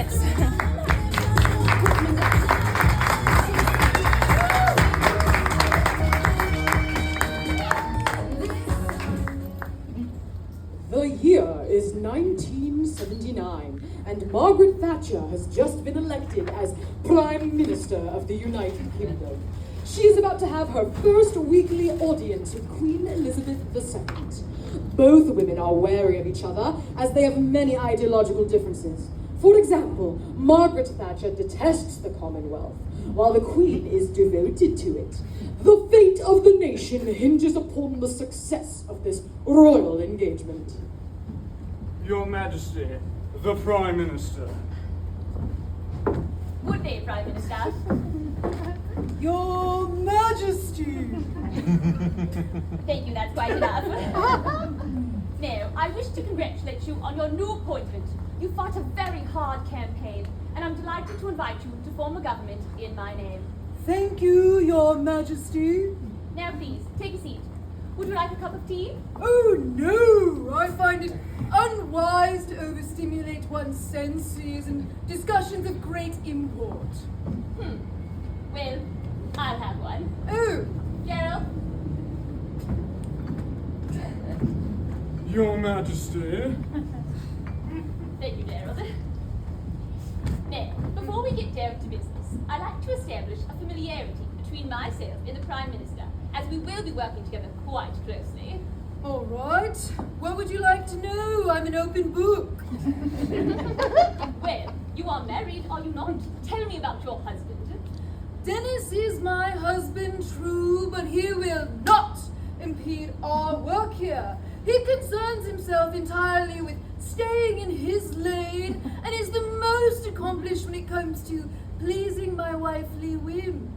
Thanks. The year is 1979, and Margaret Thatcher has just been elected as Prime Minister of the United Kingdom. She is about to have her first weekly audience with Queen Elizabeth II. Both women are wary of each other, as they have many ideological differences. For example, Margaret Thatcher detests the Commonwealth, while the Queen is devoted to it. The fate of the nation hinges upon the success of this royal engagement. Your Majesty, the Prime Minister. Good day, Prime Minister. Your Majesty! Thank you, that's quite enough. Now, I wish to congratulate you on your new appointment. You fought a very hard campaign, and I'm delighted to invite you to form a government in my name. Thank you, Your Majesty. Now, please, take a seat. Would you like a cup of tea? Oh, no! I find it unwise to overstimulate one's senses and discussions of great import. Well, I'll have one. Oh, Gerald? Your Majesty. Thank you, Gerald. Now, before we get down to business, I'd like to establish a familiarity between myself and the Prime Minister, as we will be working together quite closely. all right. What would you like to know? I'm an open book. Well, you are married, are you not? Tell me about your husband. Dennis is my husband, true, but he will not impede our work here. He concerns himself entirely with staying in his lane and is the most accomplished when it comes to pleasing my wifely whims.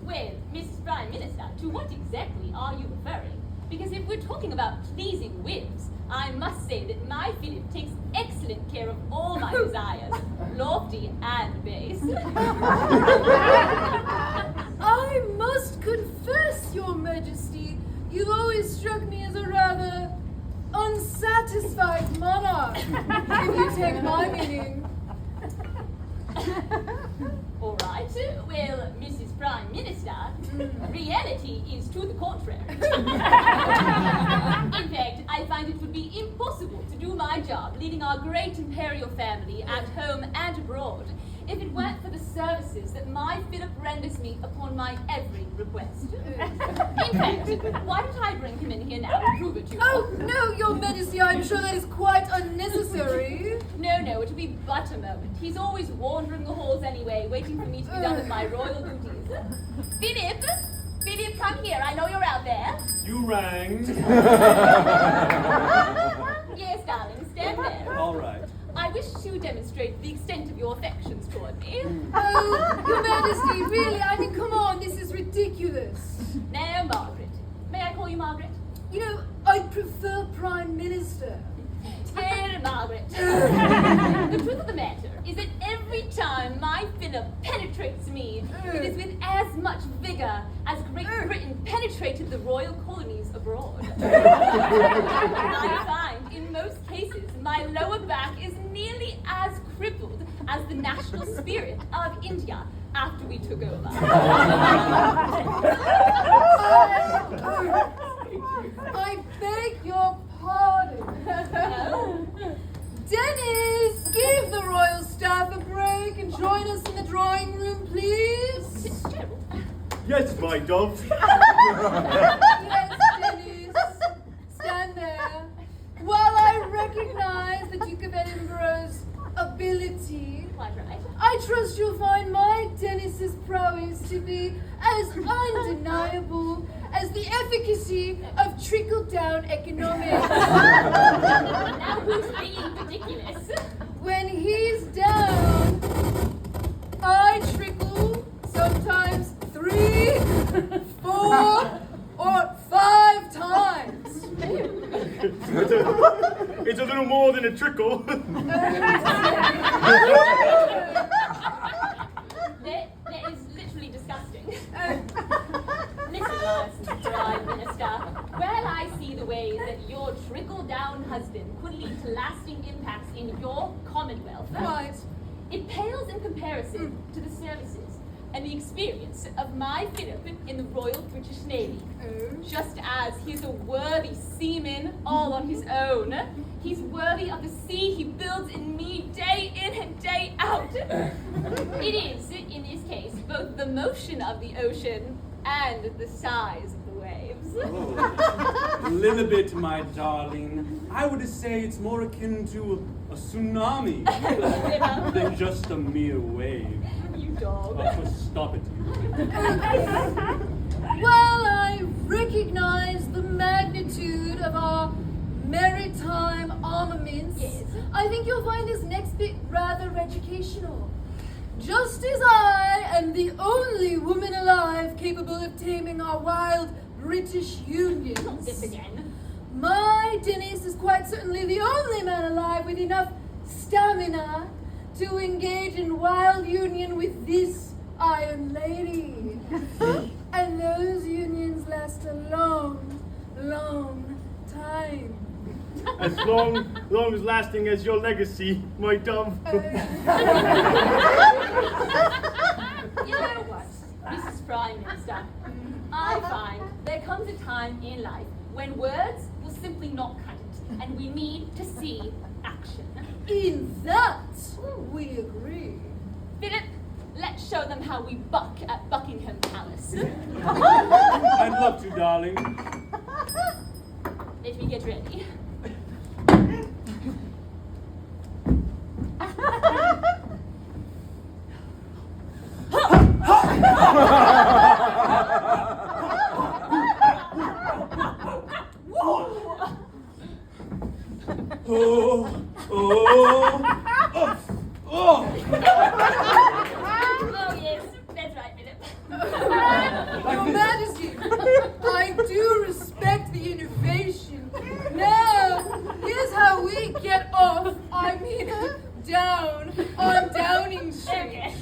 Well, Mrs. Prime Minister, to what exactly are you referring? Because if we're talking about pleasing whims, I must say that my Philip takes excellent care of all my desires, lofty and base. I must confess, Your Majesty, you've always struck me as a rather unsatisfied monarch, if you take my meaning. All right. Well, Mrs. Prime Minister, reality is to the contrary. In fact, I find it would be impossible to do my job leading our great imperial family at home and abroad if it weren't for the services that my Philip renders me upon my every request. In fact, why don't I bring him in here now and prove it to you? Oh, no, Your Majesty, I'm sure that is quite unnecessary. No, it'll be but a moment. He's always wandering the halls anyway, waiting for me to be done with my royal duties. Philip, come here. I know you're out there. You rang. Yes, darling, stand there. All right. I wish to demonstrate the extent of your affections toward me. Oh, Your Majesty, really, I mean, come on, this is ridiculous. Now, Margaret. May I call you Margaret? You know, I'd prefer Prime Minister. Dear Margaret. The truth of the matter is that every time my Philip penetrates me, it is with as much vigor as Great Britain penetrated the royal colonies abroad. I find, in most cases, my lower back is nearly as crippled as the national spirit of India after we took over. I beg your pardon. Dennis, give the royal staff a break and join us in the drawing room, please. Gerald. Yes, my dove. Yes, Dennis. Stand there. While I recognize the Duke of Edinburgh's ability, Quite right. I trust you'll find my Dennis's prowess to be as undeniable as the efficacy of trickle-down economics. Now who's being ridiculous? When he's down, I trickle, sometimes 3, 4, or 5 times. It's a little more than a trickle. That is literally disgusting. Listen, Prime Minister. Well, I see the way that your trickle-down husband could lead to lasting impacts in your commonwealth. Right. It pales in comparison to the services and the experience of my Philip in the Royal British Navy. Just as he's a worthy seaman all on his own, he's worthy of the sea he builds in me day in and day out. It is, in this case, both the motion of the ocean and the size of the waves. A little bit, my darling. I would say it's more akin to a tsunami than just a mere wave. You dog. Oh, stop it. Well, I recognize the magnitude of our maritime armaments. Yes. I think you'll find this next bit rather educational. Just as I am the only woman alive capable of taming our wild British Not unions, this again. my Dennis is quite certainly the only man alive with enough stamina to engage in wild union with this Iron Lady. And those unions last a long, long time. As long as lasting as your legacy, my dove. You know what, Mrs. Prime Minister? I find there comes a time in life when words will simply not cut it, and we need to see action. In that, we agree. Philip, let's show them how we buck at Buckingham Palace. I'd love to, darling. Let me get ready. Oh, oh, oh, oh. Oh yes, that's right, Philip. Your Majesty, I do respect the innovation. Now, here's how we get off, I mean, down on Downing Street. Okay.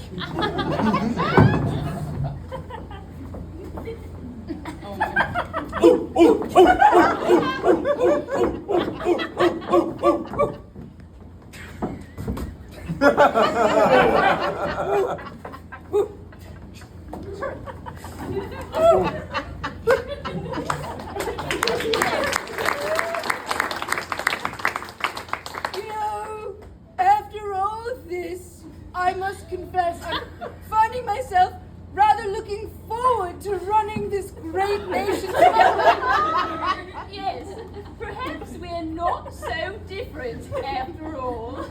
You know, after all of this, I must confess I'm finding myself rather looking forward to running this great nation. Yes, perhaps we're not so different after all.